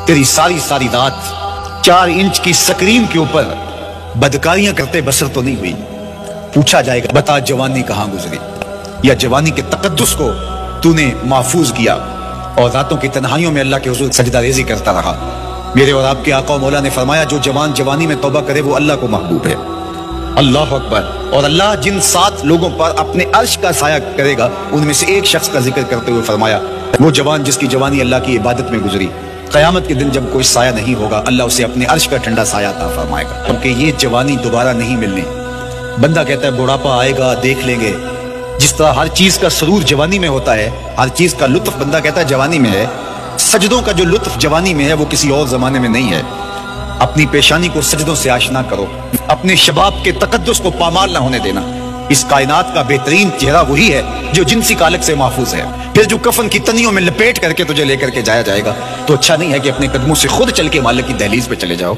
तेरी सारी सारी रात 4 इंच की स्क्रीन के ऊपर बदकारियां करते बसर तो नहीं हुई। पूछा जाएगा बता जवानी कहां गुजरी, या जवानी के तकद्दुस को तूने महफूज किया और रातों की तन्हाइयों में अल्लाह के हुजूर सजदा रेजी करता रहा। मेरे और आपके आका मौला ने फरमाया जो जवान जवानी में तौबा करे वो अल्लाह को महबूब है। अल्लाह अकबर। और अल्लाह जिन 7 लोगों पर अपने अर्श का साया करेगा उनमें से एक शख्स का जिक्र करते हुए फरमाया वो जवान जिसकी जवानी अल्लाह की इबादत में गुजरी, क़यामत के दिन जब कोई साया नहीं होगा अल्लाह उसे अपने अर्श का ठंडा साया अता फरमाएगा, क्योंकि ये जवानी दोबारा नहीं मिलनी। बंदा कहता है बुढ़ापा आएगा देख लेंगे। जिस तरह हर चीज का सुरूर जवानी में होता है, हर चीज का लुत्फ बंदा कहता है जवानी में है, सजदों का जो लुत्फ जवानी में है वो किसी और जमाने में नहीं है। अपनी पेशानी को सजदों से आशना करो, अपने शबाब के तकद्दुस को पामाल ना होने देना। इस कायनात का बेहतरीन चेहरा वही है जो जिनसी कालक से महफूज है। फिर जो कफन की तनियों में लपेट करके तुझे लेकर के जाया जाएगा तो अच्छा नहीं है कि अपने कदमों से खुद चल के मालिक की दहलीज पे चले जाओ।